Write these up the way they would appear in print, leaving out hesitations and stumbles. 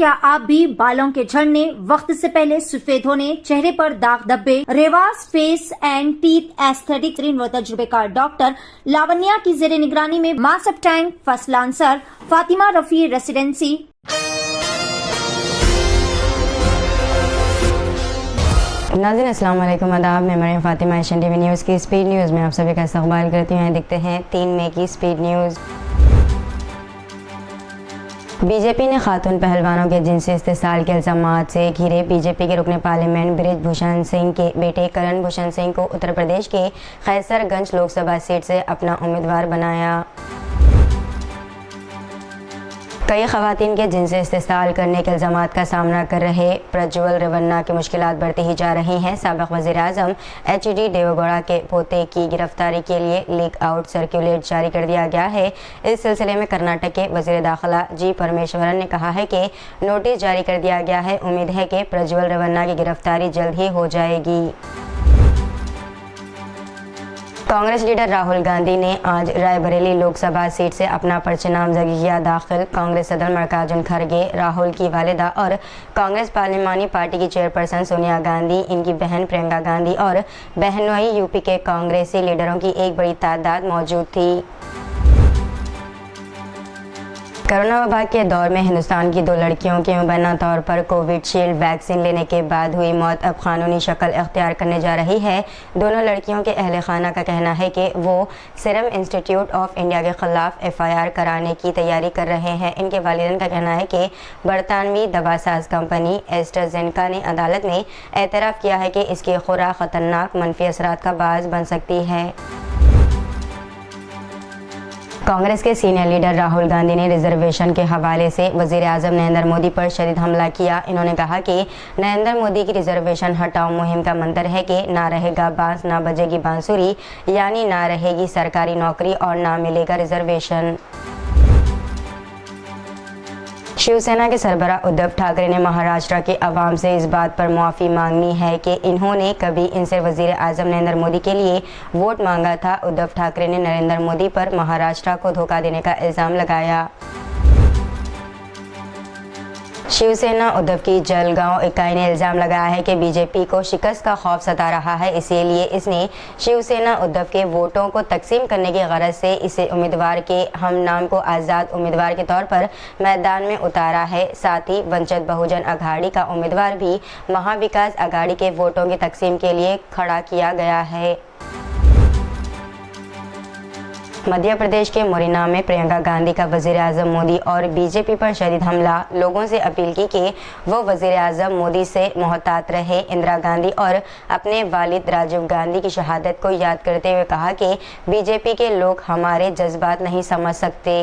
क्या आप भी बालों के झड़ने, वक्त से पहले सफेद होने, चेहरे पर दाग धब्बे, Revas face and teeth aesthetic व तजुर्बेकार डॉक्टर लावण्या की जेर निगरानी में master tank first lancer Fatima Rafi residency नाज़रीन अस्सलाम वालेकुम, आदाब। मैं Mariam Fatima Asian TV news की स्पीड न्यूज़ में आप सभी का इस्तकबाल करती हूँ। देखते हैं 3 मई की स्पीड न्यूज़। बीजेपी ने खातून पहलवानों के जिनसी इस्तेसाल के इल्ज़ामात से घिरे बीजेपी के रुकन पार्लियामेंट ब्रिज भूषण सिंह के बेटे करण भूषण सिंह को उत्तर प्रदेश के कैसरगंज लोकसभा सीट से अपना उम्मीदवार बनाया। कई खवातीन के जिनसे इस्तेसाल करने के इल्ज़ामात का सामना कर रहे प्रज्वल रेवन्ना की मुश्किलात बढ़ती ही जा रही हैं। साबिक़ वज़ीर आज़म एच.डी. देवेगौड़ा के पोते की गिरफ्तारी के लिए लीक आउट सर्कुलेट जारी कर दिया गया है। इस सिलसिले में कर्नाटक के वज़ीर दाखिला जी परमेश्वरन ने कहा है कि नोटिस जारी कर दिया गया है। उम्मीद है कि प्रज्वल रेवन्ना की गिरफ्तारी जल्द ही हो जाएगी। कांग्रेस लीडर राहुल गांधी ने आज रायबरेली लोकसभा सीट से अपना पर्चा नामजदगी किया दाखिल। कांग्रेस सदर मल्लिकार्जुन खड़गे, राहुल की वालिदा और कांग्रेस पार्लिमानी पार्टी की चेयरपर्सन सोनिया गांधी, इनकी बहन प्रियंका गांधी और बहनोई यूपी के कांग्रेसी लीडरों की एक बड़ी तादाद मौजूद थी। कोरोना वबा के दौर में हिंदुस्तान की 2 लड़कियों की मुबैना तौर पर कोविशील्ड वैक्सीन लेने के बाद हुई मौत अब कानूनी शक्ल इख्तियार करने जा रही है। दोनों लड़कियों के अहले खाना का कहना है कि वो सीरम इंस्टीट्यूट ऑफ इंडिया के खिलाफ FIR कराने की तैयारी कर रहे हैं। इनके वालिदैन का कहना है कि बरतानवी दवासाज कंपनी एस्ट्राजेनेका ने अदालत में एतराफ़ किया है कि इसकी खुराक ख़तरनाक मनफी असरात का बाज़ बन सकती है। कांग्रेस के सीनियर लीडर राहुल गांधी ने रिजर्वेशन के हवाले से वज़ीर आज़म नरेंद्र मोदी पर शदीद हमला किया। इन्होंने कहा कि नरेंद्र मोदी की रिजर्वेशन हटाओ मुहिम का मंत्र है कि ना रहेगा बांस ना बजेगी बांसुरी, यानी ना रहेगी सरकारी नौकरी और ना मिलेगा रिजर्वेशन। शिवसेना के सरबराह उद्धव ठाकरे ने महाराष्ट्र के अवाम से इस बात पर मुआफ़ी मांगनी है कि इन्होंने कभी इनसे वज़ीर आज़म नरेंद्र मोदी के लिए वोट मांगा था। उद्धव ठाकरे ने नरेंद्र मोदी पर महाराष्ट्र को धोखा देने का इल्ज़ाम लगाया। शिवसेना उद्धव की जलगांव इकाई ने इल्ज़ाम लगाया है कि बीजेपी को शिकस्त का खौफ सता रहा है, इसीलिए इसने शिवसेना उद्धव के वोटों को तकसीम करने की गरज से इसे उम्मीदवार के हम नाम को आज़ाद उम्मीदवार के तौर पर मैदान में उतारा है। साथ ही वंचित बहुजन अघाड़ी का उम्मीदवार भी महाविकास अघाड़ी के वोटों की तकसीम के लिए खड़ा किया गया है। मध्य प्रदेश के मोरिना में प्रियंका गांधी का वज़ीर आज़म मोदी और बीजेपी पर शदीद हमला। लोगों से अपील की कि वो वज़ीर आज़म मोदी से मोहतात रहे। इंदिरा गांधी और अपने वालिद राजीव गांधी की शहादत को याद करते हुए कहा कि बीजेपी के लोग हमारे जज्बात नहीं समझ सकते।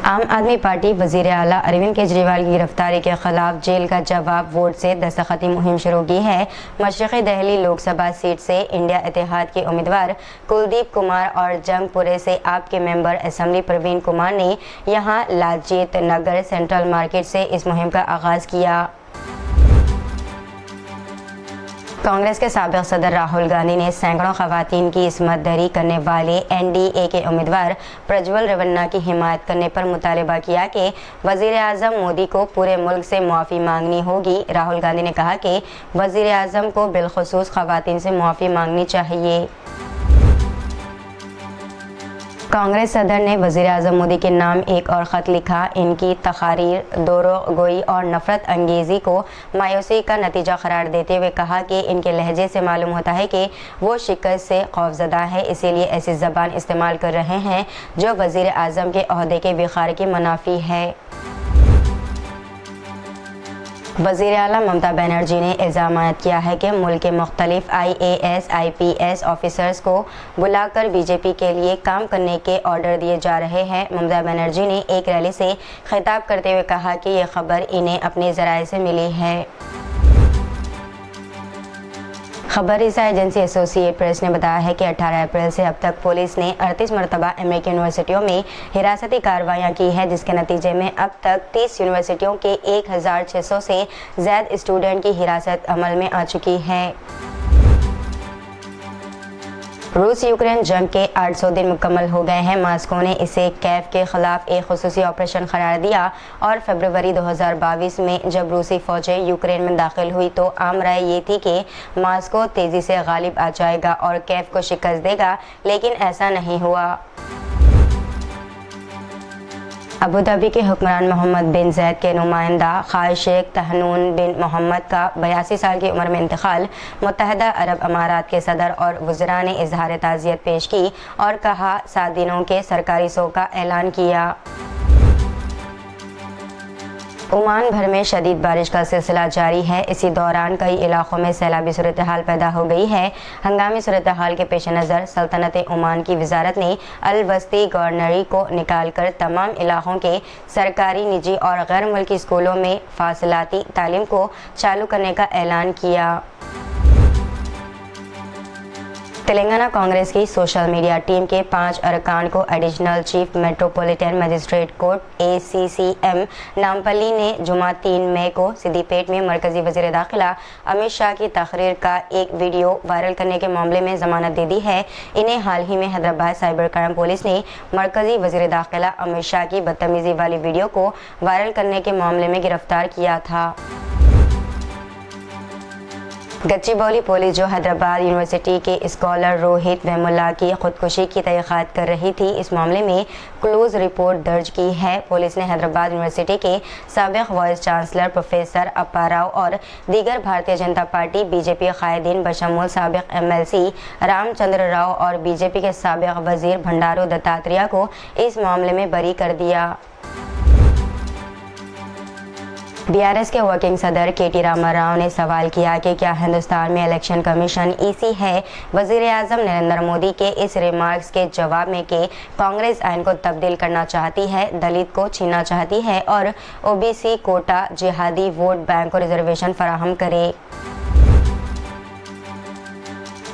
आम आदमी पार्टी वज़ीर आला अरविंद केजरीवाल की गिरफ्तारी के खिलाफ जेल का जवाब वोट से दस्तखती मुहिम शुरू की है। मशरक़ी दिल्ली लोकसभा सीट से इंडिया इत्तेहाद के उम्मीदवार कुलदीप कुमार और जंगपुरे से आप के मेंबर असेंबली प्रवीण कुमार ने यहां लालजीत नगर सेंट्रल मार्केट से इस मुहिम का आगाज़ किया। कांग्रेस के साबिक़ सदर राहुल गांधी ने सैकड़ों खवातीन की इस्मत दरी करने वाले NDA के उम्मीदवार प्रज्वल रेवन्ना की हिमायत करने पर मुतालबा किया कि वज़ीर आज़म मोदी को पूरे मुल्क से मुआफ़ी मांगनी होगी। राहुल गांधी ने कहा कि वज़ीर आज़म को बिलखुसूस खवातीन से मुआफ़ी मांगनी चाहिए। कांग्रेस सदर ने वज़ीर आज़म मोदी के नाम एक और ख़त लिखा। इनकी तकारीर दोरोगोई और नफ़रत अंगेज़ी को मायूसी का नतीजा करार देते हुए कहा कि इनके लहजे से मालूम होता है कि वो शिकस्त से खौफज़दा है, इसीलिए ऐसी ज़बान इस्तेमाल कर रहे हैं जो वज़ीर आज़म के ओहदे के विखार के मुनाफी है। वज़ीर आला ममता बनर्जी ने इल्ज़ाम किया है कि मुल्क के मुख्तलिफ IAS IPS ऑफिसर्स को बुलाकर बीजेपी के लिए काम करने के ऑर्डर दिए जा रहे हैं। ममता बनर्जी ने एक रैली से खिताब करते हुए कहा कि यह खबर इन्हें अपने ज़राए से मिली है। खबर रसा एजेंसी एसोसिएट प्रेस ने बताया है कि 18 अप्रैल से अब तक पुलिस ने 38 मरतबा अमेरिकी यूनिवर्सिटियों में हिरासती कार्रवाइयाँ की है, जिसके नतीजे में अब तक 30 यूनिवर्सिटियों के 1600 से ज़्यादा स्टूडेंट की हिरासत अमल में आ चुकी है। रूस यूक्रेन जंग के 800 दिन मुकम्मल हो गए हैं। मॉस्को ने इसे कीव के खिलाफ एक खुसूसी ऑपरेशन करार दिया और फरवरी 2022 में जब रूसी फौजें यूक्रेन में दाखिल हुई तो आम राय ये थी कि मॉस्को तेजी से गालिब आ जाएगा और कीव को शिकस्त देगा, लेकिन ऐसा नहीं हुआ। अबू धाबी के हुक्मरान मोहम्मद बिन जैद के नुमाइंदा खाई शेख तहनून बिन मोहम्मद का 82 साल की उम्र में इंतकाल। मुत्तहदा अरब अमारात के सदर और वज़रा ने इजहार ताज़ियत पेश की और कहा 7 दिनों के सरकारी शोक का ऐलान किया। ओमान भर में शदीद बारिश का सिलसिला जारी है। इसी दौरान कई इलाकों में सैलाबी सूरत हाल पैदा हो गई है। हंगामी सूरत हाल के पेश नज़र सल्तनत ओमान की वजारत ने अल वस्ती गवर्नरी को निकाल कर तमाम इलाकों के सरकारी, निजी और गैर मुल्की स्कूलों में फासलाती तालीम को चालू करने का ऐलान किया। तेलंगाना कांग्रेस की सोशल मीडिया टीम के 5 अरकान को additional chief metropolitan magistrate court ACCM Nampally ने जुमा 3 मई को सिद्दीपेट में मरकजी वज़ीर दाखिला अमित शाह की तकरीर का एक वीडियो वायरल करने के मामले में जमानत दे दी है। इन्हें हाल ही में हैदराबाद साइबर क्राइम पुलिस ने मरकजी वज़ीर दाखिला अमित शाह की बदतमीजी वाली वीडियो को वायरल करने के मामले में गिरफ्तार किया था। गच्चीबौली पुलिस जो हैदराबाद यूनिवर्सिटी के स्कॉलर रोहित वेमुला की खुदकुशी की तहकीकात कर रही थी, इस मामले में क्लोज रिपोर्ट दर्ज की है। पुलिस ने हैदराबाद यूनिवर्सिटी के साबिक वाइस चांसलर प्रोफेसर अप्पा राव और दीगर भारतीय जनता पार्टी बीजेपी कायदीन बशमूल साबिक MLC रामचंद्र राव और बीजेपी के साबिक वजीर भंडारू दत्तात्रेय को इस मामले में बरी कर दिया। BRS के वर्किंग सदर KT रामाराव ने सवाल किया कि क्या हिंदुस्तान में इलेक्शन कमीशन EC है। वज़ीर आज़म नरेंद्र मोदी के इस रिमार्क्स के जवाब में कि कांग्रेस आइन को तब्दील करना चाहती है, दलित को छीनना चाहती है और OBC कोटा जिहादी वोट बैंक को रिजर्वेशन फराहम करे।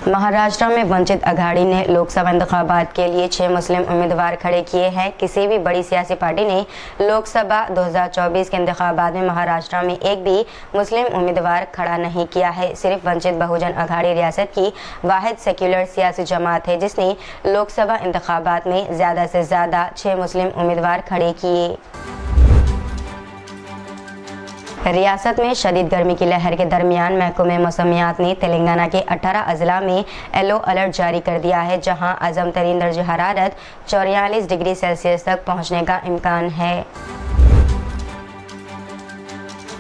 महाराष्ट्र में वंचित अघाड़ी ने लोकसभा इंतखाबात के लिए 6 मुस्लिम उम्मीदवार खड़े किए हैं। किसी भी बड़ी सियासी पार्टी ने लोकसभा 2024 के इंतखाबात में महाराष्ट्र में एक भी मुस्लिम उम्मीदवार खड़ा नहीं किया है। सिर्फ वंचित बहुजन अघाड़ी रियासत की वाहिद सेक्युलर सियासी जमात है जिसने लोकसभा इंतखाबात में ज़्यादा से ज़्यादा 6 मुस्लिम उम्मीदवार खड़े किए। रियासत में शदीद गर्मी की लहर के दरमियान महकमे मौसमियात ने तेलंगाना के 18 अजला में येलो अलर्ट जारी कर दिया है, जहां अज़म तरीन दर्जे हरारत 44 डिग्री सेल्सियस तक पहुंचने का इम्कान है।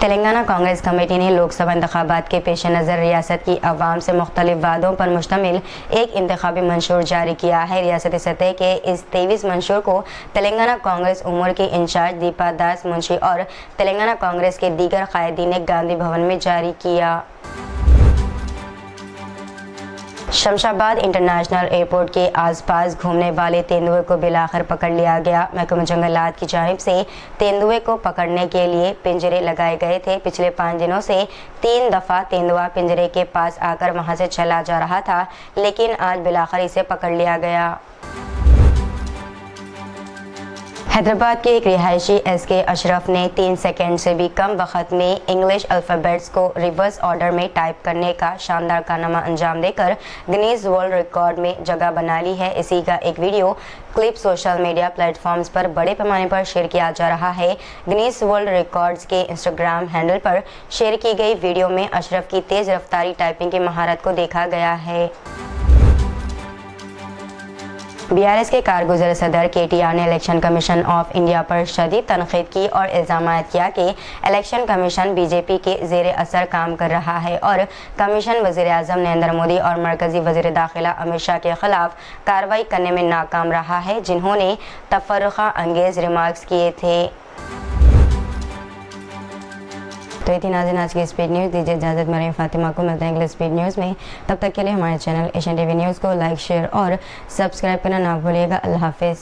तेलंगाना कांग्रेस कमेटी ने लोकसभा इंतखाबात के पेश नज़र रियासत की आवाम से मुख्तलिफ वादों पर मुश्तमिल एक इंतखाबी मंशूर जारी किया है। रियासती सतह के इस 23 मंशूर को तेलंगाना कांग्रेस उमूर की इंचार्ज दीपा दास मुंशी और तेलंगाना कांग्रेस के दीगर कायदीन ने गांधी भवन में जारी किया। शमशाबाद इंटरनेशनल एयरपोर्ट के आसपास घूमने वाले तेंदुए को बिलाखिर पकड़ लिया गया। महकमा जंगलात की जानिब से तेंदुए को पकड़ने के लिए पिंजरे लगाए गए थे। पिछले 5 दिनों से 3 दफ़ा तेंदुआ पिंजरे के पास आकर वहां से चला जा रहा था, लेकिन आज बिलाखिर इसे पकड़ लिया गया। हैदराबाद के एक रिहायशी SK अशरफ ने 3 सेकंड से भी कम वक्त में इंग्लिश अल्फ़ाबेट्स को रिवर्स ऑर्डर में टाइप करने का शानदार कारनामा अंजाम देकर गिनीज वर्ल्ड रिकॉर्ड में जगह बना ली है। इसी का एक video clip social media platforms पर बड़े पैमाने पर शेयर किया जा रहा है। गिनीज वर्ल्ड रिकॉर्ड्स के इंस्टाग्राम हैंडल पर शेयर की गई वीडियो में अशरफ की तेज़ रफ्तारी टाइपिंग की महारत को देखा गया है। BRS के कारगुज़र सदर KTR ने इलेक्शन कमीशन ऑफ इंडिया पर शदीद तनकीद की और इल्ज़ाम किया कि इलेक्शन कमीशन BJP के ज़ेर असर काम कर रहा है और कमीशन वज़ीर आज़म नरेंद्र मोदी और मरकज़ी वज़ीर दाखिला अमित शाह के खिलाफ कार्रवाई करने में नाकाम रहा है, जिन्होंने तफर्रुक़ा अंगेज़ रिमार्क्स किए थे। तो ये थी नाज़रीन आज की स्पीड न्यूज़। दीजिए इजाज़त, मेरी फातिमा को। मिलते हैं अगले स्पीड न्यूज़ में। तब तक के लिए हमारे चैनल एशियन TV न्यूज़ को लाइक, शेयर और सब्सक्राइब करना ना भूलिएगा। अल्लाह हाफिज़।